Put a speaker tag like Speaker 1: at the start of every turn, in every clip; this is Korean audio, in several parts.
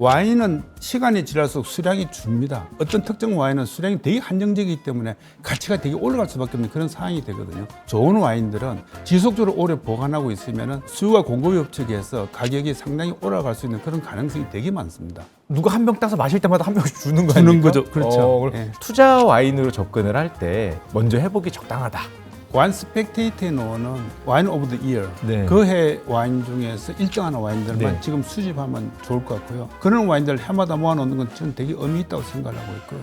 Speaker 1: 와인은 시간이 지날수록 수량이 줍니다. 어떤 특정 와인은 수량이 되게 한정적이기 때문에 가치가 되게 올라갈 수밖에 없는 그런 상황이 되거든요. 좋은 와인들은 지속적으로 오래 보관하고 있으면 수요와 공급이 협력해서 가격이 상당히 올라갈 수 있는 그런 가능성이 되게 많습니다.
Speaker 2: 누가 한 병 따서 마실 때마다 한 병씩 주는 거
Speaker 1: 주는
Speaker 2: 아닙니까?
Speaker 1: 거죠. 그렇죠.
Speaker 2: 그럼
Speaker 1: 예.
Speaker 2: 투자 와인으로 접근을 할 때 먼저 해보기 적당하다.
Speaker 1: 와인 스펙테이터에 놓는 와인 오브 더 이어
Speaker 2: 네.
Speaker 1: 그 해 와인 중에서 1등하는 와인들만
Speaker 2: 네.
Speaker 1: 지금 수집하면 좋을 것 같고요. 그런 와인들 해마다 모아놓는 건 저는 되게 의미 있다고 생각을 하고 있고요.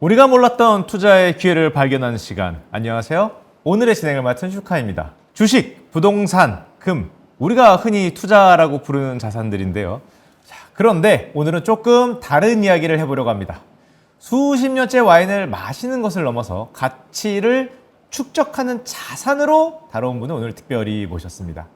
Speaker 2: 우리가 몰랐던 투자의 기회를 발견하는 시간. 안녕하세요. 오늘의 진행을 맡은 슈카입니다. 주식, 부동산, 금, 우리가 흔히 투자라고 부르는 자산들인데요. 자, 그런데 오늘은 조금 다른 이야기를 해보려고 합니다. 수십 년째 와인을 마시는 것을 넘어서 가치를 축적하는 자산으로 다뤄온 분을 오늘 특별히 모셨습니다.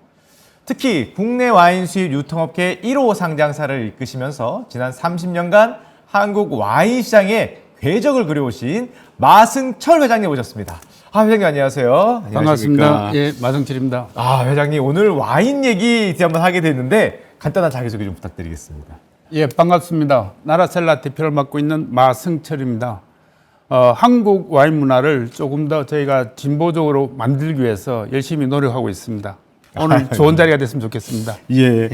Speaker 2: 특히 국내 와인 수입 유통업계 1호 상장사를 이끄시면서 지난 30년간 한국 와인 시장에 궤적을 그려오신 마승철 회장님 모셨습니다. 회장님 안녕하세요.
Speaker 1: 반갑습니다. 예, 마승철입니다.
Speaker 2: 회장님 오늘 와인 얘기 한번 하게 됐는데 간단한 자기소개 좀 부탁드리겠습니다.
Speaker 1: 예, 반갑습니다. 나라셀라 대표를 맡고 있는 마승철입니다. 한국 와인 문화를 조금 더 저희가 진보적으로 만들기 위해서 열심히 노력하고 있습니다. 오늘 좋은 자리가 됐으면 좋겠습니다.
Speaker 2: 예.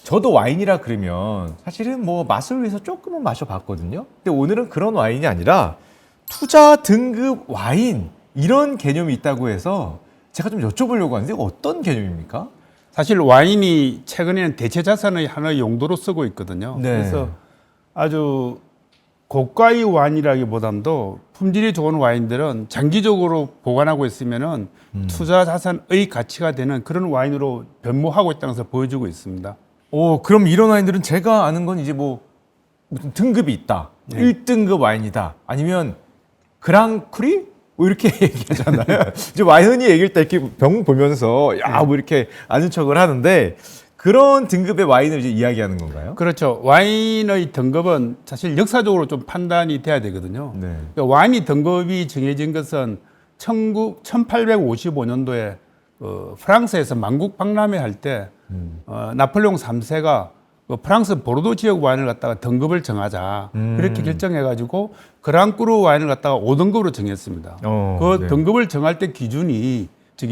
Speaker 2: 저도 와인이라 그러면 사실은 뭐 맛을 위해서 조금은 마셔봤거든요. 근데 오늘은 그런 와인이 아니라 투자 등급 와인 이런 개념이 있다고 해서 제가 좀 여쭤보려고 하는데 어떤 개념입니까?
Speaker 1: 사실 와인이 최근에는 대체 자산의 하나의 용도로 쓰고 있거든요.
Speaker 2: 네.
Speaker 1: 그래서 아주 고가의 와인이라기보다도 품질이 좋은 와인들은 장기적으로 보관하고 있으면은 투자 자산의 가치가 되는 그런 와인으로 변모하고 있다는 것을 보여주고 있습니다.
Speaker 2: 그럼 이런 와인들은 제가 아는 건 이제 뭐 무슨 등급이 있다.
Speaker 1: 네.
Speaker 2: 1등급 와인이다. 아니면 그랑크리? 뭐 이렇게 얘기하잖아요. 이제 와인 흔히 얘기할 때 이렇게 병 보면서 뭐 이렇게 아는 척을 하는데 그런 등급의 와인을 이제 이야기하는 건가요?
Speaker 1: 그렇죠. 와인의 등급은 사실 역사적으로 좀 판단이 돼야 되거든요.
Speaker 2: 네.
Speaker 1: 그러니까 와인이 등급이 정해진 것은 1855년도에 프랑스에서 만국 박람회 할 때 나폴레옹 3세가 프랑스 보르도 지역 와인을 갖다가 등급을 정하자 그렇게 결정해가지고 그랑크루 와인을 갖다가 5등급으로 정했습니다. 그
Speaker 2: 네.
Speaker 1: 등급을 정할 때 기준이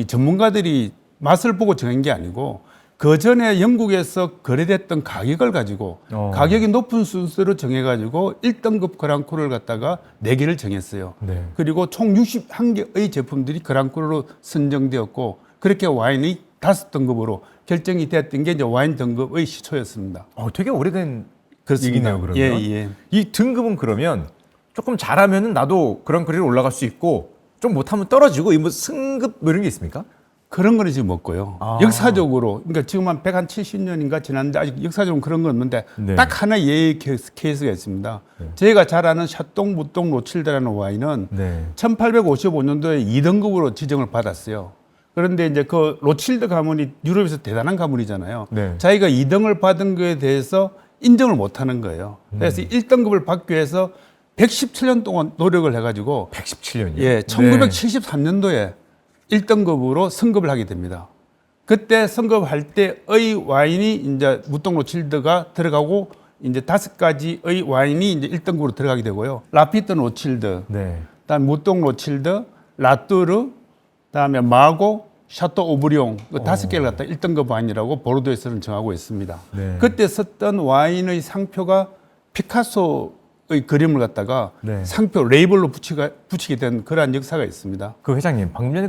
Speaker 1: 전문가들이 맛을 보고 정한 게 아니고 그 전에 영국에서 거래됐던 가격을 가지고 가격이 높은 순서로 정해가지고 1등급 그랑크루를 갖다가 4개를 정했어요.
Speaker 2: 네.
Speaker 1: 그리고 총 61개의 제품들이 그랑크루로 선정되었고 그렇게 와인이 5등급으로 결정이 되었던 게 이제 와인 등급의 시초였습니다.
Speaker 2: 되게 오래된
Speaker 1: 그렇습니다.
Speaker 2: 얘기네요, 그러면.
Speaker 1: 예.
Speaker 2: 이 등급은 그러면 조금 잘하면은 나도 그랑크리로 올라갈 수 있고 좀 못하면 떨어지고 이 뭐 승급 뭐 이런 게 있습니까?
Speaker 1: 그런 거는 지금 없고요.
Speaker 2: 아.
Speaker 1: 역사적으로, 그러니까 지금 한 170년인가 지났는데 아직 역사적으로 그런 건 없는데
Speaker 2: 네.
Speaker 1: 딱 하나 예의 케이스가 있습니다. 저희가 잘 아는 샤똥 무똥 로칠드라는 와인은
Speaker 2: 네.
Speaker 1: 1855년도에 2등급으로 지정을 받았어요. 그런데 이제 그 로칠드 가문이 유럽에서 대단한 가문이잖아요.
Speaker 2: 네.
Speaker 1: 자기가 2등을 받은 거에 대해서 인정을 못 하는 거예요. 그래서 1등급을 받기 위해서 117년 동안 노력을 해가지고
Speaker 2: 117년이요.
Speaker 1: 예, 1973년도에 1등급으로 승급을 하게 됩니다. 그때 승급할 때의 와인이 이제 무똥 로칠드가 들어가고 이제 5가지의 와인이 이제 1등급으로 들어가게 되고요. 라피트 로칠드,
Speaker 2: 네.
Speaker 1: 그다음 무똥 로칠드, 라뚜르, 그다음에 마고, 샤또 오브리옹 그 5개를 갖다 1등급 와인이라고 보르도에서는 정하고 있습니다.
Speaker 2: 네.
Speaker 1: 그때 썼던 와인의 상표가 피카소의 그림을 갖다가
Speaker 2: 네.
Speaker 1: 상표 레이블로 붙이게 된 그러한 역사가 있습니다.
Speaker 2: 그 회장님 방금 전에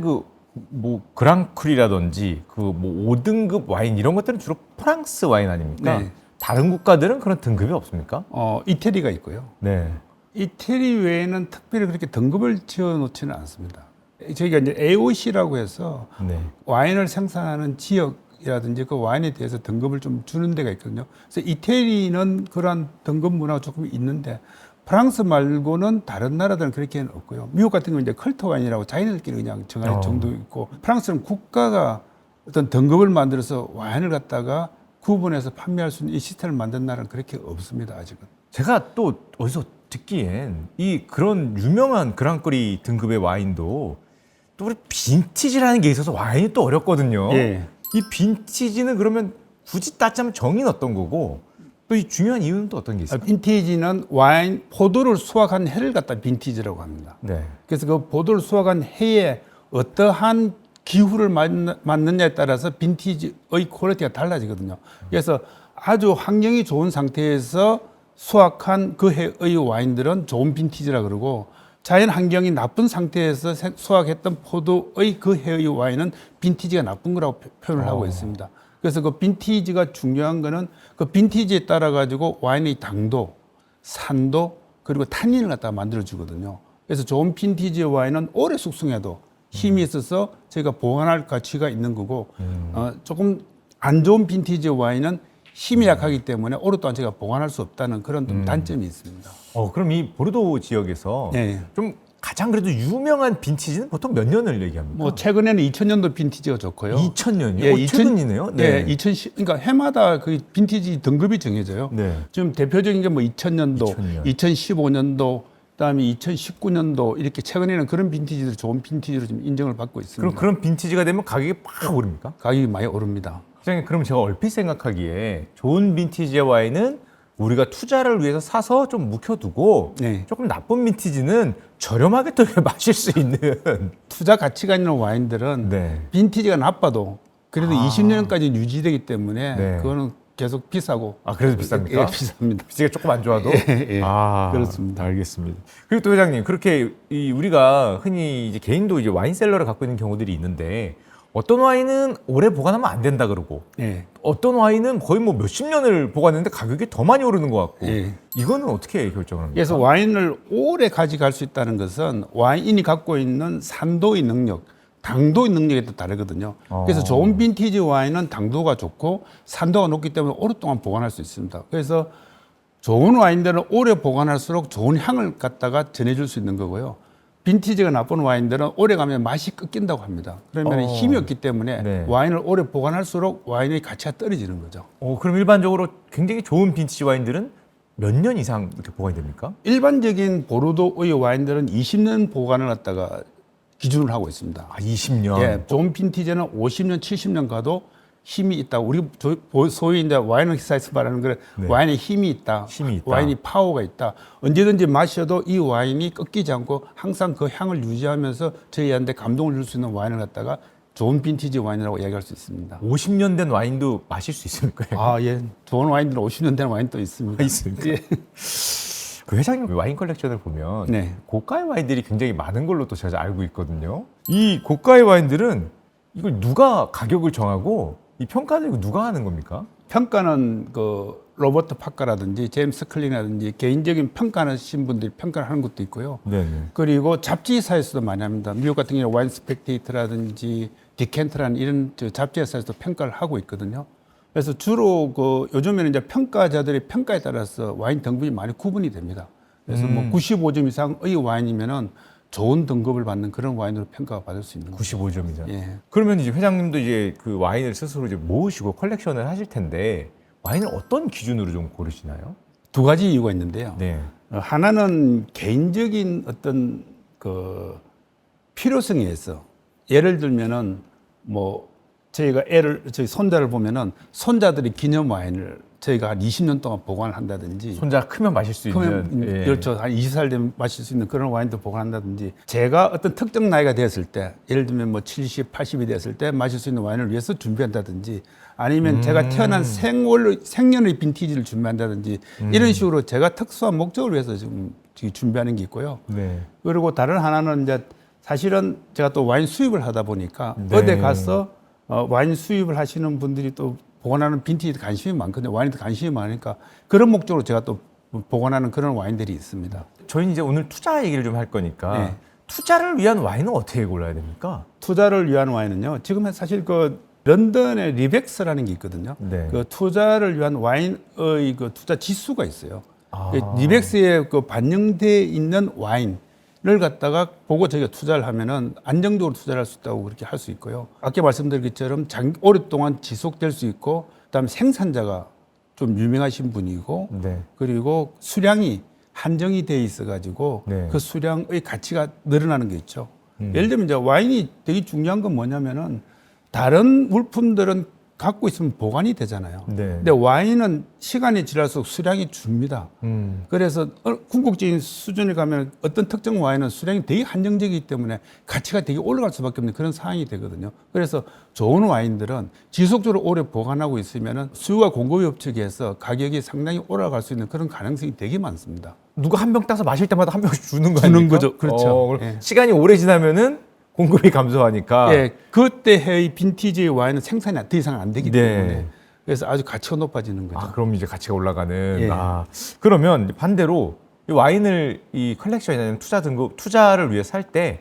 Speaker 2: 뭐 그랑크리라든지 그 뭐 5등급 와인 이런 것들은 주로 프랑스 와인 아닙니까?
Speaker 1: 네.
Speaker 2: 다른 국가들은 그런 등급이 없습니까?
Speaker 1: 이태리가 있고요.
Speaker 2: 네.
Speaker 1: 이태리 외에는 특별히 그렇게 등급을 지어 놓지는 않습니다. 저희가 이제 AOC라고 해서
Speaker 2: 네.
Speaker 1: 와인을 생산하는 지역이라든지 그 와인에 대해서 등급을 좀 주는 데가 있거든요. 그래서 이태리는 그러한 등급 문화가 조금 있는데 프랑스 말고는 다른 나라들은 그렇게는 없고요. 미국 같은 경우는 이제 컬트 와인이라고 자기들끼리 그냥 정할 정도 있고 프랑스는 국가가 어떤 등급을 만들어서 와인을 갖다가 구분해서 판매할 수 있는 이 시스템을 만든 나라는 그렇게 없습니다, 아직은.
Speaker 2: 제가 또 어디서 듣기엔 이 그런 유명한 그랑크리 등급의 와인도 또 우리 빈티지라는 게 있어서 와인이 또 어렵거든요.
Speaker 1: 예.
Speaker 2: 이 빈티지는 그러면 굳이 따지면 정의는 어떤 거고 또 이 중요한 이유는 또 어떤 게 있어요?
Speaker 1: 빈티지는 와인 포도를 수확한 해를 갖다 빈티지라고 합니다.
Speaker 2: 네.
Speaker 1: 그래서 그 포도를 수확한 해에 어떠한 기후를 맞느냐에 따라서 빈티지의 퀄리티가 달라지거든요. 그래서 아주 환경이 좋은 상태에서 수확한 그 해의 와인들은 좋은 빈티지라 그러고, 자연 환경이 나쁜 상태에서 수확했던 포도의 그 해의 와인은 빈티지가 나쁜 거라고 표현을 하고 있습니다. 그래서 그 빈티지가 중요한 거는 그 빈티지에 따라 가지고 와인의 당도, 산도, 그리고 탄닌을 갖다가 만들어 주거든요. 그래서 좋은 빈티지의 와인은 오래 숙성해도 힘이 있어서 저희가 보관할 가치가 있는 거고, 조금 안 좋은 빈티지 와인은 힘이 약하기 때문에 오랫동안 제가 보관할 수 없다는 그런 좀 단점이 있습니다.
Speaker 2: 그럼 이 보르도 지역에서
Speaker 1: 네.
Speaker 2: 좀 가장 그래도 유명한 빈티지는 보통 몇 년을 얘기합니까?
Speaker 1: 뭐 최근에는 2000년도 빈티지가 좋고요.
Speaker 2: 2000년이요?
Speaker 1: 예,
Speaker 2: 최근이네요.
Speaker 1: 네, 2010. 그러니까 해마다 그 빈티지 등급이 정해져요.
Speaker 2: 네.
Speaker 1: 지금 대표적인 게 뭐 2000년도,
Speaker 2: 2000년.
Speaker 1: 2015년도, 그다음에 2019년도 이렇게 최근에는 그런 빈티지들 좋은 빈티지로 좀 인정을 받고 있습니다.
Speaker 2: 그럼 그런 빈티지가 되면 가격이 팍 오릅니까?
Speaker 1: 가격이 많이 오릅니다.
Speaker 2: 사장님, 그럼 제가 얼핏 생각하기에 좋은 빈티지의 와인은 우리가 투자를 위해서 사서 좀 묵혀두고
Speaker 1: 네.
Speaker 2: 조금 나쁜 빈티지는 저렴하게 또 마실 수 있는.
Speaker 1: 투자 가치가 있는 와인들은
Speaker 2: 네.
Speaker 1: 빈티지가 나빠도 그래도 20년까지 유지되기 때문에
Speaker 2: 네.
Speaker 1: 그거는 계속 비싸고.
Speaker 2: 그래도 비쌉니까?
Speaker 1: 예, 비쌉니다.
Speaker 2: 빈티지가 조금 안 좋아도.
Speaker 1: 예, 그렇습니다.
Speaker 2: 알겠습니다. 그리고 또 회장님, 그렇게 우리가 흔히 이제 개인도 이제 와인셀러를 갖고 있는 경우들이 있는데, 어떤 와인은 오래 보관하면 안 된다 그러고,
Speaker 1: 예.
Speaker 2: 어떤 와인은 거의 뭐 몇십 년을 보관했는데 가격이 더 많이 오르는 것 같고,
Speaker 1: 예.
Speaker 2: 이거는 어떻게 결정을 합니까?
Speaker 1: 그래서 와인을 오래 가져갈 수 있다는 것은 와인이 갖고 있는 산도의 능력, 당도의 능력이 또 다르거든요. 그래서 좋은 빈티지 와인은 당도가 좋고 산도가 높기 때문에 오랫동안 보관할 수 있습니다. 그래서 좋은 와인들은 오래 보관할수록 좋은 향을 갖다가 전해줄 수 있는 거고요. 빈티지가 나쁜 와인들은 오래 가면 맛이 꺾인다고 합니다. 그러면 힘이 없기 때문에
Speaker 2: 네.
Speaker 1: 와인을 오래 보관할수록 와인의 가치가 떨어지는 거죠.
Speaker 2: 그럼 일반적으로 굉장히 좋은 빈티지 와인들은 몇 년 이상 이렇게 보관이 됩니까?
Speaker 1: 일반적인 보르도의 와인들은 20년 보관을 갖다가 기준을 하고 있습니다.
Speaker 2: 20년.
Speaker 1: 예, 좋은 빈티지는 50년, 70년 가도 힘이 있다. 우리 소위 이제 와인 회사에서 말하는 거 와인에 힘이 있다.
Speaker 2: 힘이 있다.
Speaker 1: 와인이 파워가 있다. 언제든지 마셔도 이 와인이 꺾이지 않고 항상 그 향을 유지하면서 저희한테 감동을 줄 수 있는 와인을 갖다가 좋은 빈티지 와인이라고 이야기할 수 있습니다.
Speaker 2: 50년 된 와인도 마실 수 있습니까?
Speaker 1: 아, 예. 좋은 와인들은 50년 된 와인도 있습니다.
Speaker 2: 있습니까?
Speaker 1: 예.
Speaker 2: 그 회장님 와인 컬렉션을 보면
Speaker 1: 네.
Speaker 2: 고가의 와인들이 굉장히 많은 걸로 또 제가 알고 있거든요. 이 고가의 와인들은 이걸 누가 가격을 정하고 이 평가는 이거 누가 하는 겁니까?
Speaker 1: 평가는 그 로버트 파카라든지 제임스 클린이라든지 개인적인 평가하신 분들이 평가를 하는 것도 있고요.
Speaker 2: 네네.
Speaker 1: 그리고 잡지사에서도 많이 합니다. 미국 같은 경우는 와인 스펙테이터라든지 디켄트라는 이런 잡지사에서도 평가를 하고 있거든요. 그래서 주로 그 요즘에는 이제 평가자들의 평가에 따라서 와인 등급이 많이 구분이 됩니다. 그래서 뭐 95점 이상의 와인이면은 좋은 등급을 받는 그런 와인으로 평가가 받을 수 있는 거죠.
Speaker 2: 95점이죠.
Speaker 1: 예.
Speaker 2: 그러면 이제 회장님도 이제 그 와인을 스스로 이제 모으시고 컬렉션을 하실 텐데 와인을 어떤 기준으로 좀 고르시나요?
Speaker 1: 두 가지 이유가 있는데요.
Speaker 2: 네.
Speaker 1: 하나는 개인적인 어떤 그 필요성에 의해서, 예를 들면은 뭐 저희가 저희 손자를 보면은 손자들이 기념 와인을 저희가 한 20년 동안 보관을 한다든지,
Speaker 2: 손자 크면 마실 수 있는. 예.
Speaker 1: 그렇죠. 한 20살 되면 마실 수 있는 그런 와인도 보관한다든지, 제가 어떤 특정 나이가 되었을 때, 예를 들면 뭐 70, 80이 되었을 때 마실 수 있는 와인을 위해서 준비한다든지, 아니면 제가 태어난 생년의 빈티지를 준비한다든지, 이런 식으로 제가 특수한 목적을 위해서 지금 준비하는 게 있고요.
Speaker 2: 네.
Speaker 1: 그리고 다른 하나는 이제 사실은 제가 또 와인 수입을 하다 보니까
Speaker 2: 네.
Speaker 1: 어디 가서 와인 수입을 하시는 분들이 또 보관하는 빈티지에 관심이 많거든요. 와인에 관심이 많으니까 그런 목적으로 제가 또 보관하는 그런 와인들이 있습니다.
Speaker 2: 저희는 이제 오늘 투자 얘기를 좀 할 거니까
Speaker 1: 네.
Speaker 2: 투자를 위한 와인은 어떻게 골라야 됩니까?
Speaker 1: 투자를 위한 와인은요. 지금 사실 그 런던에 리벡스라는 게 있거든요.
Speaker 2: 네.
Speaker 1: 그 투자를 위한 와인의 그 투자 지수가 있어요.
Speaker 2: 아.
Speaker 1: 리벡스에 그 반영돼 있는 와인을 갖다가 보고 저희가 투자를 하면은 안정적으로 투자를 할 수 있다고 그렇게 할 수 있고요. 아까 말씀드린 것처럼 오랫동안 지속될 수 있고, 그다음에 생산자가 좀 유명하신 분이고,
Speaker 2: 네.
Speaker 1: 그리고 수량이 한정이 돼 있어 가지고
Speaker 2: 네.
Speaker 1: 그 수량의 가치가 늘어나는 게 있죠. 예를 들면 이제 와인이 되게 중요한 건 뭐냐면은 다른 물품들은 갖고 있으면 보관이 되잖아요.
Speaker 2: 네.
Speaker 1: 근데 와인은 시간이 지날수록 수량이 줍니다. 그래서 궁극적인 수준에 가면 어떤 특정 와인은 수량이 되게 한정적이기 때문에 가치가 되게 올라갈 수밖에 없는 그런 상황이 되거든요. 그래서 좋은 와인들은 지속적으로 오래 보관하고 있으면 수요와 공급이 협력해서 가격이 상당히 올라갈 수 있는 그런 가능성이 되게 많습니다.
Speaker 2: 누가 한 병 따서 마실 때마다 한 병씩 주는 거
Speaker 1: 주는
Speaker 2: 아닙니까?
Speaker 1: 거죠. 그렇죠. 예.
Speaker 2: 시간이 오래 지나면은 공급이 감소하니까.
Speaker 1: 예, 그때 해의 빈티지의 와인은 생산이 더 이상 안 되기
Speaker 2: 네.
Speaker 1: 때문에 그래서 아주 가치가 높아지는 거죠.
Speaker 2: 아, 그럼 이제 가치가 올라가는.
Speaker 1: 예.
Speaker 2: 아, 그러면 반대로 이 와인을 이 컬렉션이나 투자를 위해 살 때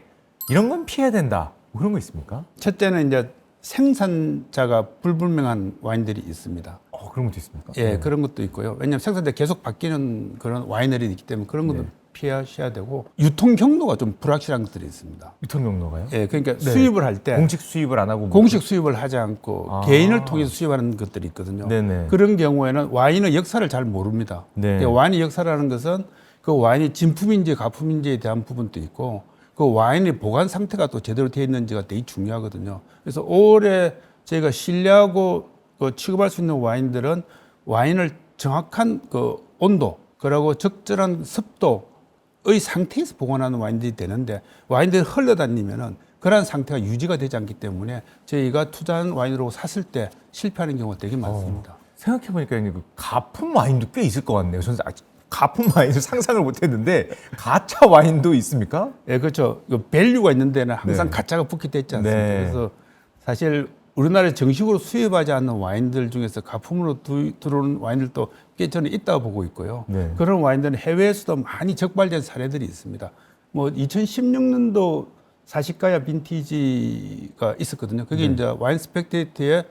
Speaker 2: 이런 건 피해야 된다. 뭐 그런 거 있습니까?
Speaker 1: 첫째는 이제 생산자가 불분명한 와인들이 있습니다.
Speaker 2: 그런 것도 있습니까?
Speaker 1: 예, 그런 것도 있고요. 왜냐하면 생산자 계속 바뀌는 그런 와이너리가 있기 때문에 그런 것도
Speaker 2: 네.
Speaker 1: 피하셔야 되고 유통 경로가 좀 불확실한 것들이 있습니다.
Speaker 2: 유통 경로가요?
Speaker 1: 예, 그러니까
Speaker 2: 네.
Speaker 1: 수입을 할 때
Speaker 2: 공식 수입을 안 하고
Speaker 1: 공식 수입을 하지 않고
Speaker 2: 아.
Speaker 1: 개인을 통해서 수입하는 것들이 있거든요.
Speaker 2: 네네.
Speaker 1: 그런 경우에는 와인의 역사를 잘 모릅니다.
Speaker 2: 네.
Speaker 1: 그러니까 와인의 역사라는 것은 그 와인이 진품인지 가품인지에 대한 부분도 있고 그 와인의 보관 상태가 또 제대로 되어 있는지가 되게 중요하거든요. 그래서 올해 저희가 신뢰하고 그 취급할 수 있는 와인들은 와인을 정확한 그 온도 그리고 적절한 습도의 상태에서 보관하는 와인들이 되는데 와인들이 흘러다니면은 그러한 상태가 유지가 되지 않기 때문에 저희가 투자한 와인으로 샀을 때 실패하는 경우가 되게 많습니다.
Speaker 2: 생각해 보니까 그 가품 와인도 꽤 있을 것 같네요. 저는 아직 가품 와인을 상상을 못했는데 가짜 와인도 있습니까?
Speaker 1: 예, 그렇죠. 그 밸류가 있는 데는 항상
Speaker 2: 네.
Speaker 1: 가짜가 붙게 돼 있지 않습니까?
Speaker 2: 네.
Speaker 1: 그래서 사실 우리나라에 정식으로 수입하지 않는 와인들 중에서 가품으로 들어오는 와인들도 꽤 저는 있다고 보고 있고요.
Speaker 2: 네.
Speaker 1: 그런 와인들은 해외에서도 많이 적발된 사례들이 있습니다. 뭐 2016년도 40가야 빈티지가 있었거든요. 그게 이제 와인 스펙테이터의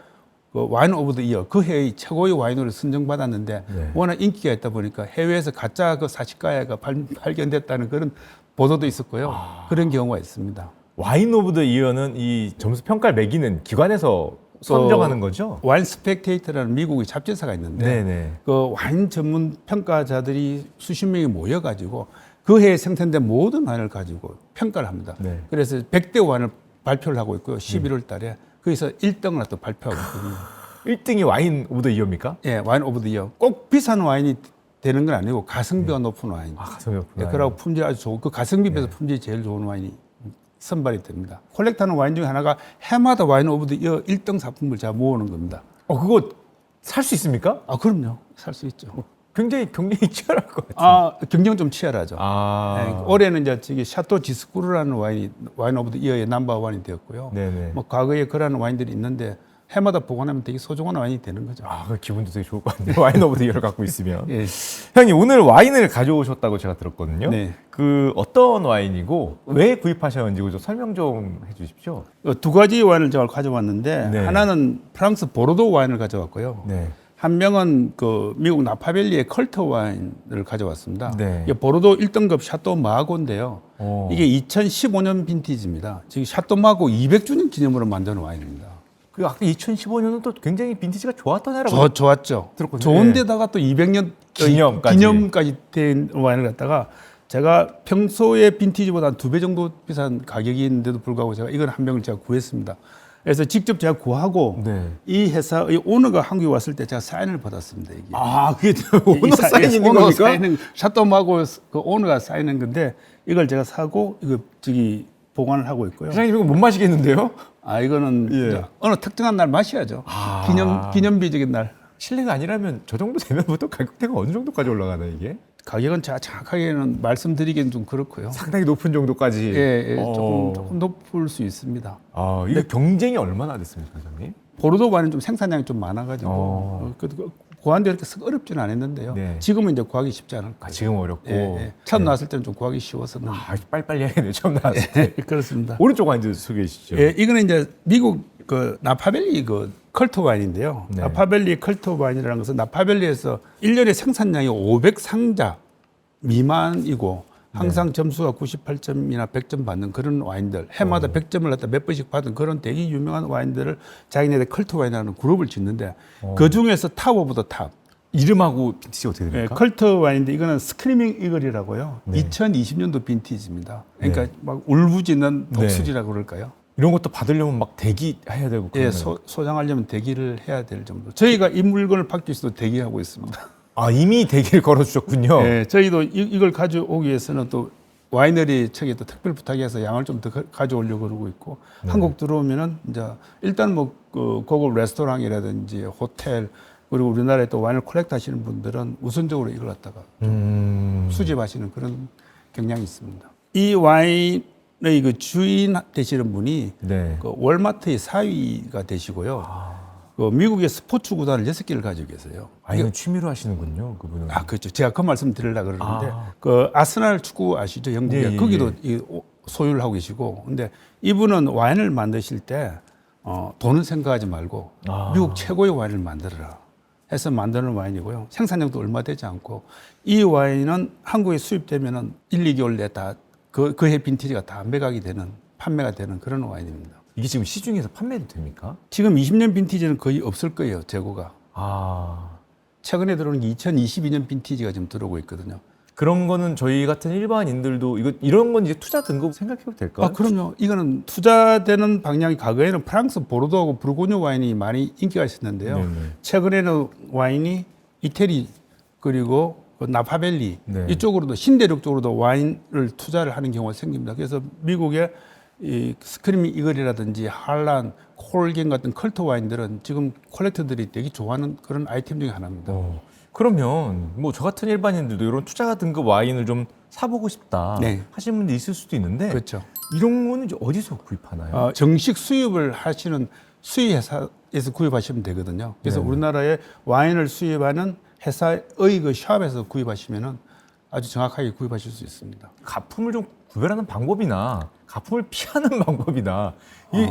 Speaker 1: 그 와인 오브 더 이어 그 해의 최고의 와인으로 선정받았는데
Speaker 2: 네.
Speaker 1: 워낙 인기가 있다 보니까 해외에서 가짜 그 40가야가 발견됐다는 그런 보도도 있었고요. 그런 경우가 있습니다.
Speaker 2: 와인 오브 더 이어는 이 점수 평가를 매기는 기관에서 선정하는 거죠?
Speaker 1: 와인 스펙테이터라는 미국의 잡지사가 있는데
Speaker 2: 네네.
Speaker 1: 그 와인 전문 평가자들이 수십 명이 모여가지고 그 해에 생산된 모든 와인을 가지고 평가를 합니다.
Speaker 2: 네.
Speaker 1: 그래서 100대 와인을 발표를 하고 있고요. 11월 달에 거기서 1등을 또 발표하고 있거든요.
Speaker 2: 1등이 와인 오브 더 이어입니까?
Speaker 1: 예, 와인 오브 더 이어. 꼭 비싼 와인이 되는 건 아니고 가성비가 높은 와인.
Speaker 2: 아, 가성비 없구나.
Speaker 1: 예, 그러고 품질 아주 좋고 그 가성비 비해서 품질이 제일 좋은 와인이 선발이 됩니다. 콜렉트하는 와인 중에 하나가 해마다 와인 오브 더 이어 1등 상품을 제가 모으는 겁니다.
Speaker 2: 그거 살 수 있습니까?
Speaker 1: 아, 그럼요. 살 수 있죠.
Speaker 2: 굉장히 경쟁이 치열할 것 같아요.
Speaker 1: 아, 경쟁은 좀 치열하죠.
Speaker 2: 아.
Speaker 1: 네, 올해는 이제 저기 샤또 지스쿠르라는 와인이 와인 오브 더 이어의 넘버 원이 되었고요.
Speaker 2: 네네.
Speaker 1: 뭐 과거에 그런 와인들이 있는데 해마다 보관하면 되게 소중한 와인이 되는 거죠.
Speaker 2: 그 기분도 되게 좋을 것 같네요. 와인 오브 더 이어를 갖고 있으면.
Speaker 1: 예.
Speaker 2: 형님, 오늘 와인을 가져오셨다고 제가 들었거든요.
Speaker 1: 네.
Speaker 2: 그 어떤 와인이고 왜 구입하셨는지 좀 설명 좀 해주십시오.
Speaker 1: 두 가지 와인을 제가 가져왔는데
Speaker 2: 네.
Speaker 1: 하나는 프랑스 보르도 와인을 가져왔고요.
Speaker 2: 네.
Speaker 1: 한 명은 그 미국 나파밸리의 컬트 와인을 가져왔습니다.
Speaker 2: 네.
Speaker 1: 이게 보르도 1등급 샤또 마고인데요.
Speaker 2: 어.
Speaker 1: 이게 2015년 빈티지입니다. 지금 샤또 마고 200주년 기념으로 만든 와인입니다.
Speaker 2: 그 아까 2015년은 또 굉장히 빈티지가 좋았던 해라고.
Speaker 1: 좋았죠.
Speaker 2: 들었거든요.
Speaker 1: 좋은데다가 또 200년 기념까지 된 와인을 갖다가 제가 평소에 빈티지보다 한 2배 정도 비싼 가격이 있는데도 불구하고 제가 이걸 한 병을 제가 구했습니다. 그래서 직접 제가 구하고
Speaker 2: 네.
Speaker 1: 이 회사의 오너가 한국에 왔을 때 제가 사인을 받았습니다. 이게.
Speaker 2: 그게 오너 사인 있는
Speaker 1: 오너
Speaker 2: 겁니까?
Speaker 1: 사인은 샤또마고 그 오너가 사인한 건데 이걸 제가 사고 이거 저기 보관을 하고 있고요.
Speaker 2: 사장님 이거 못 마시겠는데요?
Speaker 1: 이거는
Speaker 2: 예.
Speaker 1: 이제 어느 특정한 날 마셔야죠. 기념비적인 날.
Speaker 2: 실례가 아니라면 저 정도 되면 보통 가격대가 어느 정도까지 올라가나 이게?
Speaker 1: 가격은 제가 정확하게는 말씀드리기는 좀 그렇고요.
Speaker 2: 상당히 높은 정도까지.
Speaker 1: 예, 조금 높을 수 있습니다.
Speaker 2: 이게 경쟁이 얼마나 됐습니까, 사장님?
Speaker 1: 보르도 와인은 좀 생산량이 좀 많아가지고 구하는데 이렇게 썩 어렵지는 않았는데요.
Speaker 2: 네.
Speaker 1: 지금은 이제 구하기 쉽지 않을 거예요.
Speaker 2: 지금 어렵고.
Speaker 1: 처음 나왔을 때는 좀 구하기 쉬웠었는데.
Speaker 2: 빨리빨리 해야겠네요. 처음 나왔을 때.
Speaker 1: 그렇습니다.
Speaker 2: 오른쪽 와인 소개해 주시죠.
Speaker 1: 예, 이거는 이제 미국 그 나파밸리 그 컬트 와인인데요.
Speaker 2: 네.
Speaker 1: 나파밸리 컬트 와인이라는 것은 나파밸리에서 1년에 생산량이 500상자 미만이고 항상 점수가 98점이나 100점 받는 그런 와인들, 해마다 100점을 갖다 몇 번씩 받은 그런 되게 유명한 와인들을 자기네들 컬트 와인이라는 그룹을 짓는데 그 중에서 탑 오브 더 탑,
Speaker 2: 이름하고 빈티지 어떻게
Speaker 1: 예,
Speaker 2: 됩니까?
Speaker 1: 컬트 와인인데 이거는 스크리밍 이글이라고요.
Speaker 2: 네.
Speaker 1: 2020년도 빈티지입니다. 그러니까
Speaker 2: 네.
Speaker 1: 막 울부짖는
Speaker 2: 네.
Speaker 1: 독수리라고 그럴까요?
Speaker 2: 이런 것도 받으려면 막 대기해야 되고
Speaker 1: 예,
Speaker 2: 그러면.
Speaker 1: 소장하려면 대기를 해야 될 정도. 저희가 이 물건을 받기 위해서도 대기하고 있습니다.
Speaker 2: 아 이미 대기를 걸어주셨군요.
Speaker 1: 예, 저희도 이걸 가져오기 위해서는 또 와이너리 측에 또 특별 부탁해서 양을 좀 더 가져오려고 그러고 있고 한국 들어오면은 이제 일단 그 고급 레스토랑이라든지 호텔 그리고 우리나라에 또 와인을 콜렉트 하시는 분들은 우선적으로 이걸 갖다가 수집하시는 그런 경향이 있습니다. 이 와인의 그 주인 되시는 분이
Speaker 2: 네.
Speaker 1: 그 월마트의 사위가 되시고요. 그 미국의 스포츠 구단을 6개를 가지고 계세요.
Speaker 2: 와인은 취미로 하시는군요, 그분은.
Speaker 1: 아, 그렇죠. 제가 그 말씀 드리려고 그러는데,
Speaker 2: 아.
Speaker 1: 그 아스날 축구 아시죠? 영국에.
Speaker 2: 예, 예,
Speaker 1: 거기도
Speaker 2: 예.
Speaker 1: 이 소유를 하고 계시고, 근데 이분은 와인을 만드실 때, 돈을 생각하지 말고,
Speaker 2: 아.
Speaker 1: 미국 최고의 와인을 만들어라. 해서 만드는 와인이고요. 생산량도 얼마 되지 않고, 이 와인은 한국에 수입되면은 1, 2개월 내에 다, 그해 빈티지가 다 매각이 되는, 판매가 되는 그런 와인입니다.
Speaker 2: 이게 지금 시중에서 판매도 됩니까?
Speaker 1: 지금 20년 빈티지는 거의 없을 거예요, 재고가.
Speaker 2: 아
Speaker 1: 최근에 들어오는 게 2022년 빈티지가 지금 들어오고 있거든요.
Speaker 2: 그런 거는 저희 같은 일반인들도 이런 건 이제 투자 등급 생각해도 될까요?
Speaker 1: 아, 그럼요. 이거는 투자되는 방향이 과거에는 프랑스 보르도하고 부르고뉴 와인이 많이 인기가 있었는데요.
Speaker 2: 네네.
Speaker 1: 최근에는 와인이 이태리 그리고 그 나파밸리
Speaker 2: 네.
Speaker 1: 이쪽으로도 신대륙 쪽으로도 와인을 투자를 하는 경우가 생깁니다. 그래서 미국의 이 스크리밍 이글이라든지 할란, 콜겐 같은 컬트 와인들은 지금 콜렉터들이 되게 좋아하는 그런 아이템 중에 하나입니다.
Speaker 2: 그러면 뭐 저 같은 일반인들도 이런 투자 등급 와인을 좀 사보고 싶다
Speaker 1: 네.
Speaker 2: 하시는 분도 있을 수도 있는데
Speaker 1: 그렇죠.
Speaker 2: 이런 거는 이제 어디서 구입하나요?
Speaker 1: 정식 수입을 하시는 수입회사에서 구입하시면 되거든요. 그래서
Speaker 2: 네.
Speaker 1: 우리나라에 와인을 수입하는 회사의 그 샵에서 구입하시면은 아주 정확하게 구입하실 수 있습니다.
Speaker 2: 가품을 좀 구별하는 방법이나 가품을 피하는 방법이나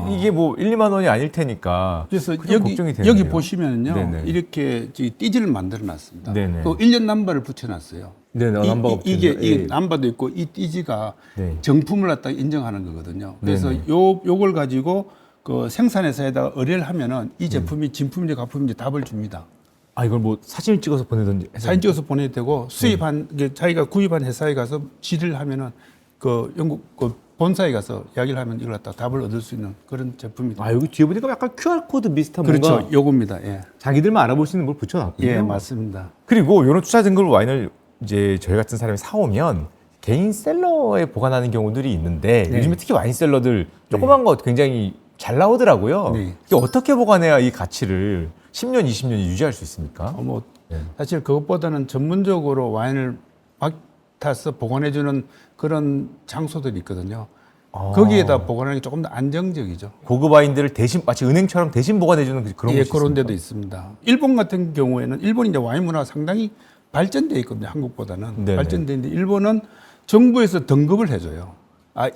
Speaker 2: 이게 뭐 1, 2만 원이 아닐 테니까
Speaker 1: 그래서
Speaker 2: 그게 걱정이 되네요.
Speaker 1: 여기 보시면은요,
Speaker 2: 네네.
Speaker 1: 이렇게 띠지를 만들어 놨습니다.
Speaker 2: 네네.
Speaker 1: 또 1년 남바를 붙여놨어요.
Speaker 2: 네네, 남바가
Speaker 1: 이게
Speaker 2: 붙여있네요. 예.
Speaker 1: 남바도 있고 이 띠지가
Speaker 2: 네.
Speaker 1: 정품을 갖다 인정하는 거거든요. 그래서
Speaker 2: 네네.
Speaker 1: 요걸 가지고 그 생산회사에다가 의뢰를 하면은 이 제품이 진품인지 가품인지 답을 줍니다.
Speaker 2: 아 이걸 뭐 사진을 찍어서 보내든지 해서
Speaker 1: 사진 찍어서 보내도 되고 수입한 이게 자기가 구입한 회사에 가서 질의를 하면은 그 영국 그 본사에 가서 이야기를 하면 이걸 갖다 답을 얻을 수 있는 그런 제품입니다.
Speaker 2: 아 여기 뒤에 보니까 약간 QR 코드 비슷한
Speaker 1: 그렇죠.
Speaker 2: 뭔가
Speaker 1: 요겁니다. 예.
Speaker 2: 자기들만 알아볼 수 있는 걸 붙여놨군요.
Speaker 1: 예, 맞습니다.
Speaker 2: 그리고 이런 투자 등급 와인을 이제 저희 같은 사람이 사오면 개인 셀러에 보관하는 경우들이 있는데
Speaker 1: 네.
Speaker 2: 요즘에 특히 와인셀러들 조그만 거 굉장히 잘 나오더라고요.
Speaker 1: 네.
Speaker 2: 이게 어떻게 보관해야 이 가치를 10년, 20년 유지할 수 있습니까?
Speaker 1: 뭐
Speaker 2: 네.
Speaker 1: 사실 그것보다는 전문적으로 와인을 맡아서 보관해주는 그런 장소들이 있거든요.
Speaker 2: 아.
Speaker 1: 거기에다 보관하는 게 조금 더 안정적이죠.
Speaker 2: 고급 와인들을 대신 마치 은행처럼 대신 보관해주는 그런
Speaker 1: 예,
Speaker 2: 곳이
Speaker 1: 그런
Speaker 2: 있습니까?
Speaker 1: 데도 있습니다. 일본 같은 경우에는 일본이 이제 와인 문화가 상당히 발전되어 있거든요. 한국보다는
Speaker 2: 네네.
Speaker 1: 발전되어 있는데 일본은 정부에서 등급을 해줘요. 아,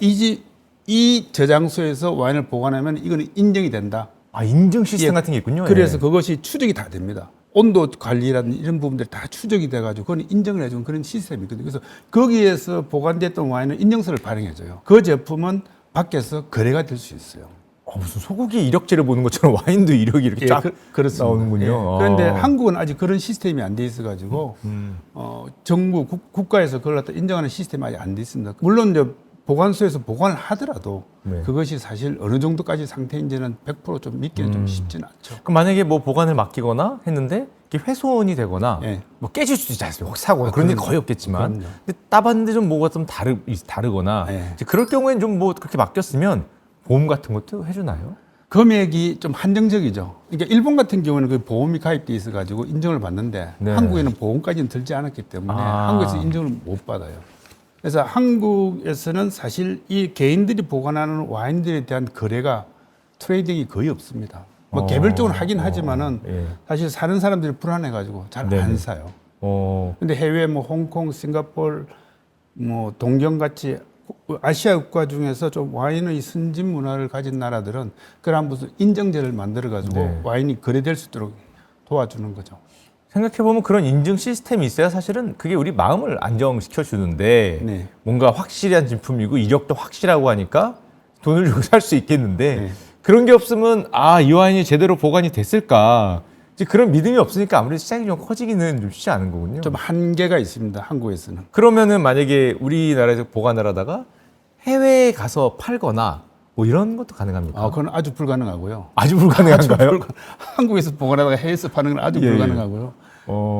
Speaker 1: 이 저장소에서 와인을 보관하면 이거는 인정이 된다.
Speaker 2: 아 인증 시스템
Speaker 1: 예,
Speaker 2: 같은 게 있군요.
Speaker 1: 그래서
Speaker 2: 예.
Speaker 1: 그것이 추적이 다 됩니다. 온도 관리라든지 이런 부분들이 다 추적이 돼가지고 그건 인정을 해주는 그런 시스템이 있거든요. 그래서 거기에서 보관됐던 와인은 인증서를 발행해줘요. 그 제품은 밖에서 거래가 될 수 있어요.
Speaker 2: 무슨 소고기 이력제를 보는 것처럼 와인도 이력이 이렇게 쫙
Speaker 1: 그렇습니다.
Speaker 2: 나오는군요.
Speaker 1: 예. 그런데
Speaker 2: 아.
Speaker 1: 한국은 아직 그런 시스템이 안 돼 있어가지고 정부 국가에서 그걸 갖다 인정하는 시스템이 아직 안 돼 있습니다. 물론 이제 보관소에서 보관을 하더라도
Speaker 2: 네.
Speaker 1: 그것이 사실 어느 정도까지 상태인지는 100%좀 믿기는 좀 쉽지는 않죠.
Speaker 2: 그럼 만약에 뭐 보관을 맡기거나 했는데 이게 훼손이 되거나
Speaker 1: 예.
Speaker 2: 뭐 깨질 수도 있지 않습니까? 혹 사고가 그런 일
Speaker 1: 그럼요.
Speaker 2: 거의 없겠지만
Speaker 1: 그럼요.
Speaker 2: 근데 따봤는데 좀 뭐가 좀 다르거나
Speaker 1: 예.
Speaker 2: 이제 그럴 경우에는 좀 뭐 그렇게 맡겼으면 보험 같은 것도 해주나요?
Speaker 1: 금액이 좀 한정적이죠. 그러니까 일본 같은 경우는 그 보험이 가입돼 있어가지고 인정을 받는데
Speaker 2: 네.
Speaker 1: 한국에는 보험까지는 들지 않았기 때문에
Speaker 2: 아.
Speaker 1: 한국에서 인정을 못 받아요. 그래서 한국에서는 사실 이 개인들이 보관하는 와인들에 대한 거래가 트레이딩이 거의 없습니다. 뭐 개별적으로 하긴 하지만은
Speaker 2: 예.
Speaker 1: 사실 사는 사람들이 불안해가지고 잘 안
Speaker 2: 네네.
Speaker 1: 사요.
Speaker 2: 어,
Speaker 1: 근데 해외 뭐 홍콩, 싱가포르, 뭐 동경 같이 아시아 국가 중에서 좀 와인의 선진 문화를 가진 나라들은 그런 무슨 인정제를 만들어 가지고
Speaker 2: 네.
Speaker 1: 와인이 거래될 수 있도록 도와주는 거죠.
Speaker 2: 생각해보면 그런 인증 시스템이 있어야 사실은 그게 우리 마음을 안정시켜 주는데
Speaker 1: 네.
Speaker 2: 뭔가 확실한 진품이고 이력도 확실하고 하니까 돈을 주고 살 수 있겠는데
Speaker 1: 네.
Speaker 2: 그런 게 없으면 아, 이 와인이 제대로 보관이 됐을까 이제 그런 믿음이 없으니까 아무래도 시장이 좀 커지기는 좀 쉽지 않은 거군요.
Speaker 1: 좀 한계가 있습니다. 한국에서는.
Speaker 2: 그러면은 만약에 우리나라에서 보관을 하다가 해외에 가서 팔거나 뭐 이런 것도 가능합니까?
Speaker 1: 그건 아주 불가능하고요.
Speaker 2: 아주 불가능한가요?
Speaker 1: 한국에서 보관하다가 해외에서 파는 건 아주
Speaker 2: 예, 예.
Speaker 1: 불가능하고요.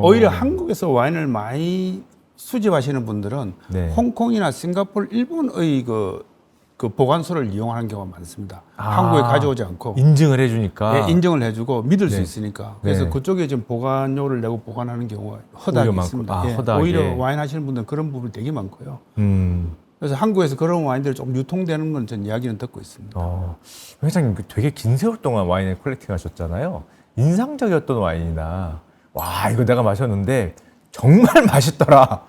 Speaker 1: 오히려 한국에서 와인을 많이 수집하시는 분들은
Speaker 2: 네.
Speaker 1: 홍콩이나 싱가포르, 일본의 그 보관소를 이용하는 경우가 많습니다.
Speaker 2: 아,
Speaker 1: 한국에 가져오지 않고
Speaker 2: 인증을 해주니까
Speaker 1: 예, 인정을 해주고 믿을 수
Speaker 2: 네.
Speaker 1: 있으니까. 그래서
Speaker 2: 네.
Speaker 1: 그쪽에 좀 보관료를 내고 보관하는 경우가 허다하게
Speaker 2: 오히려
Speaker 1: 있습니다.
Speaker 2: 많고. 아,
Speaker 1: 예,
Speaker 2: 허다하게.
Speaker 1: 오히려 와인 하시는 분들은 그런 부분이 되게 많고요.
Speaker 2: 음.
Speaker 1: 그래서 한국에서 그런 와인들이 좀 유통되는 건 전 이야기는 듣고 있습니다.
Speaker 2: 회장님 되게 긴 세월 동안 와인을 컬렉팅 하셨잖아요. 인상적이었던 와인이나 와 이거 내가 마셨는데 정말 맛있더라.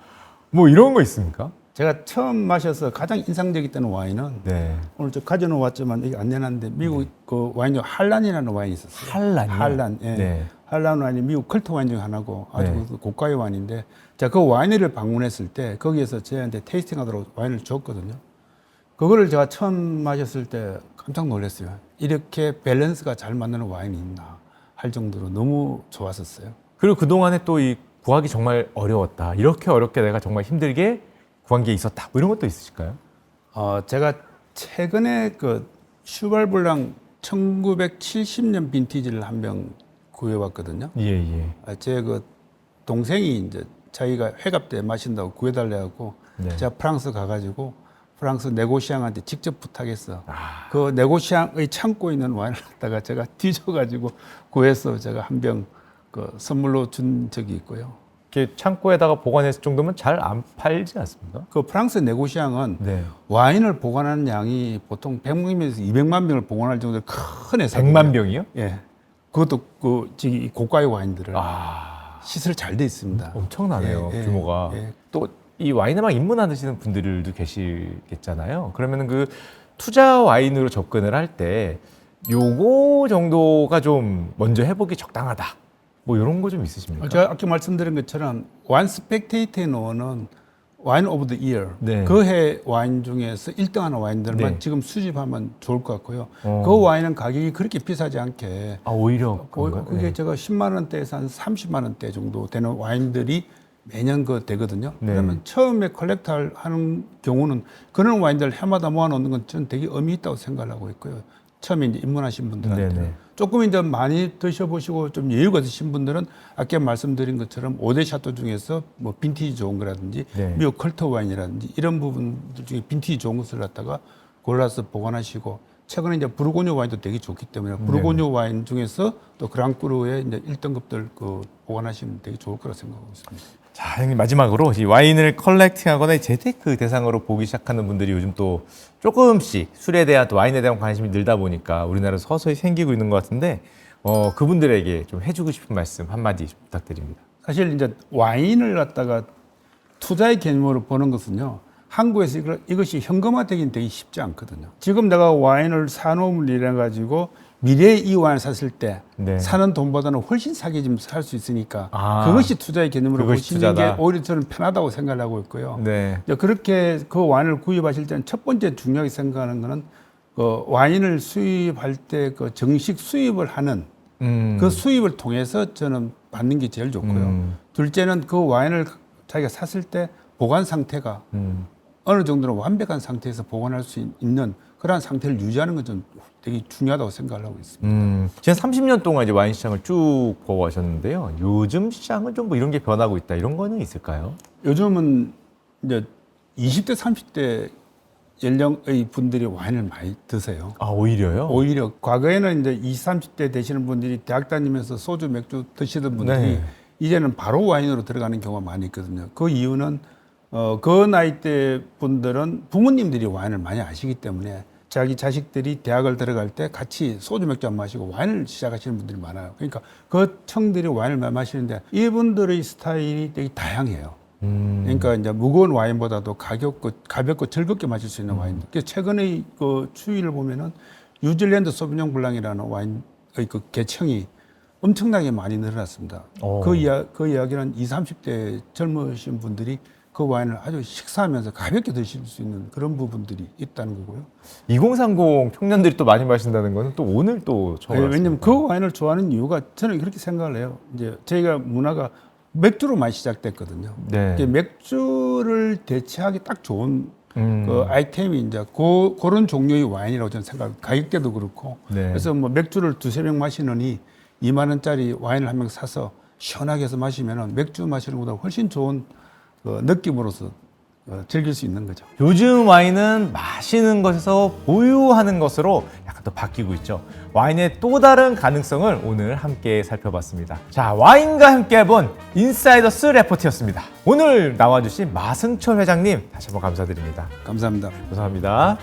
Speaker 2: 뭐 이런 거 있습니까?
Speaker 1: 제가 처음 마셔서 가장 인상적이었던 와인은
Speaker 2: 네.
Speaker 1: 오늘 저 가져놓았지만 이게 안 내놨는데 미국 그 와인 중 한란이라는 와인이 있었어요.
Speaker 2: 한란이요?
Speaker 1: 한란, 예.
Speaker 2: 네.
Speaker 1: 한란 와인이 미국 컬트 와인 중에 하나고 아주
Speaker 2: 네.
Speaker 1: 고가의 와인인데 제가 그 와이너리를 방문했을 때 거기에서 저한테 테이스팅하도록 와인을 줬거든요. 그거를 제가 처음 마셨을 때 깜짝 놀랐어요. 이렇게 밸런스가 잘 맞는 와인이 있나 할 정도로 너무 좋았었어요.
Speaker 2: 그리고 그 동안에 또 이 구하기 정말 어려웠다. 이렇게 어렵게 내가 정말 힘들게 구한 게 있었다. 뭐 이런 것도 있으실까요?
Speaker 1: 제가 최근에 그 슈발블랑 1970년 빈티지를 한 병 구해왔거든요.
Speaker 2: 예.
Speaker 1: 제 그 동생이 이제 자기가 회갑 때 마신다고 구해달라고
Speaker 2: 네.
Speaker 1: 제가 프랑스 가가지고 프랑스 네고시앙한테 직접 부탁했어. 그 네고시앙의 창고에 있는 와인을 갖다가 제가 뒤져가지고 구해서 제가 한 병 그 선물로 준 적이 있고요.
Speaker 2: 이렇게 창고에다가 보관했을 정도면 잘 안 팔지 않습니까?
Speaker 1: 그 프랑스 네고시앙은
Speaker 2: 네.
Speaker 1: 와인을 보관하는 양이 보통 100명에서 200만 병을 보관할 정도로 큰 회사거든요.
Speaker 2: 100만 병이요?
Speaker 1: 예. 그것도 그 저기 고가의 와인들을
Speaker 2: 아,
Speaker 1: 시설 잘 돼 있습니다.
Speaker 2: 엄청나네요.
Speaker 1: 예, 예,
Speaker 2: 규모가.
Speaker 1: 예.
Speaker 2: 또 이 와인에 막 입문하시는 분들도 계시겠잖아요. 그러면은 그 투자 와인으로 접근을 할 때 요거 정도가 좀 먼저 해보기 적당하다. 뭐 이런 거 좀 있으십니까?
Speaker 1: 제가 아까 말씀드린 것처럼 와인 스펙테이터에 넣는 와인 오브 더 이어
Speaker 2: 네.
Speaker 1: 그 해 와인 중에서 1등하는 와인들만
Speaker 2: 네.
Speaker 1: 지금 수집하면 좋을 것 같고요.
Speaker 2: 어.
Speaker 1: 그 와인은 가격이 그렇게 비싸지 않게
Speaker 2: 오히려 그런가요?
Speaker 1: 그게
Speaker 2: 네.
Speaker 1: 제가 10만 원대에서 한 30만 원대 정도 되는 와인들이 매년 그 되거든요.
Speaker 2: 네.
Speaker 1: 그러면 처음에 컬렉터 하는 경우는 그런 와인들 해마다 모아놓는 건 저는 되게 의미 있다고 생각을 하고 있고요. 처음에 이제 입문하신 분들한테
Speaker 2: 네네.
Speaker 1: 조금 이제 많이 드셔보시고 좀 여유가 드신 분들은 아까 말씀드린 것처럼 5대 샤또 중에서 뭐 빈티지 좋은 거라든지
Speaker 2: 네.
Speaker 1: 미국 컬터 와인이라든지 이런 부분들 중에 빈티지 좋은 것을 갖다가 골라서 보관하시고 최근에 이제 부르고뉴 와인도 되게 좋기 때문에 부르고뉴 와인 중에서 또 그랑크루의 이제 1등급들 그 보관하시면 되게 좋을 거라 생각하고 있습니다.
Speaker 2: 자, 형님 마지막으로 이 와인을 컬렉팅하거나 재테크 대상으로 보기 시작하는 분들이 요즘 또 조금씩 술에 대한 또 와인에 대한 관심이 늘다 보니까 우리나라에서 서서히 생기고 있는 것 같은데 그분들에게 좀 해주고 싶은 말씀 한마디 부탁드립니다.
Speaker 1: 사실 이제 와인을 갖다가 투자의 개념으로 보는 것은요. 한국에서 이것이 현금화되긴 되게 쉽지 않거든요. 지금 내가 와인을 사놓으면 이래 가지고 미래에 이 와인을 샀을 때
Speaker 2: 네.
Speaker 1: 사는 돈보다는 훨씬 싸게 좀 살 수 있으니까
Speaker 2: 아,
Speaker 1: 그것이 투자의 개념으로
Speaker 2: 그것이
Speaker 1: 보시는
Speaker 2: 투자다.
Speaker 1: 게 오히려 저는 편하다고 생각을 하고 있고요.
Speaker 2: 네.
Speaker 1: 이제 그렇게 그 와인을 구입하실 때는 첫 번째 중요하게 생각하는 거는 그 와인을 수입할 때 그 정식 수입을 하는 그 수입을 통해서 저는 받는 게 제일 좋고요. 둘째는 그 와인을 자기가 샀을 때 보관 상태가 어느 정도는 완벽한 상태에서 보관할 수 있는 그러한 상태를 유지하는 건 좀 되게 중요하다고 생각을 하고 있습니다.
Speaker 2: 지난 30년 동안 이제 와인 시장을 쭉 보고하셨는데요. 요즘 시장은 좀 뭐 이런 게 변하고 있다. 이런 거는 있을까요?
Speaker 1: 요즘은 이제 20대, 30대 연령의 분들이 와인을 많이 드세요.
Speaker 2: 아, 오히려요?
Speaker 1: 오히려 과거에는 이제 20, 30대 되시는 분들이 대학 다니면서 소주, 맥주 드시던 분들이
Speaker 2: 네.
Speaker 1: 이제는 바로 와인으로 들어가는 경우가 많이 있거든요. 그 이유는 그 나이대 분들은 부모님들이 와인을 많이 아시기 때문에 자기 자식들이 대학을 들어갈 때 같이 소주 맥주 안 마시고 와인을 시작하시는 분들이 많아요. 그러니까 그 청들이 와인을 많이 마시는데 이분들의 스타일이 되게 다양해요. 그러니까 이제 무거운 와인보다도 가볍고 즐겁게 마실 수 있는 와인. 그래서 최근의 그 추이를 보면은 뉴질랜드 소비뇽 블랑이라는 와인의 그 계층이 엄청나게 많이 늘어났습니다. 그 이야기는 20, 30대 젊으신 분들이 그 그 와인을 아주 식사하면서 가볍게 드실 수 있는 그런 부분들이 있다는 거고요.
Speaker 2: 2030 청년들이 또 많이 마신다는 거는 또 오늘 또 처음 알았습니다.
Speaker 1: 왜냐면 그 와인을 좋아하는 이유가 저는 그렇게 생각을 해요. 이제 저희가 문화가 맥주로 많이 시작됐거든요.
Speaker 2: 네.
Speaker 1: 이게 맥주를 대체하기 딱 좋은 그 아이템이 이제 그런 종류의 와인이라고 저는 생각합니다. 가격대도 그렇고.
Speaker 2: 네.
Speaker 1: 그래서 뭐 맥주를 두세 병 마시느니 2만 원짜리 와인을 한 병 사서 시원하게 해서 마시면은 맥주 마시는 것보다 훨씬 좋은 그 느낌으로서 즐길 수 있는 거죠.
Speaker 2: 요즘 와인은 마시는 것에서 보유하는 것으로 약간 또 바뀌고 있죠. 와인의 또 다른 가능성을 오늘 함께 살펴봤습니다. 자, 와인과 함께 해본 인사이더스 레포트였습니다. 오늘 나와주신 마승철 회장님 다시 한번 감사드립니다.
Speaker 1: 감사합니다.
Speaker 2: 감사합니다.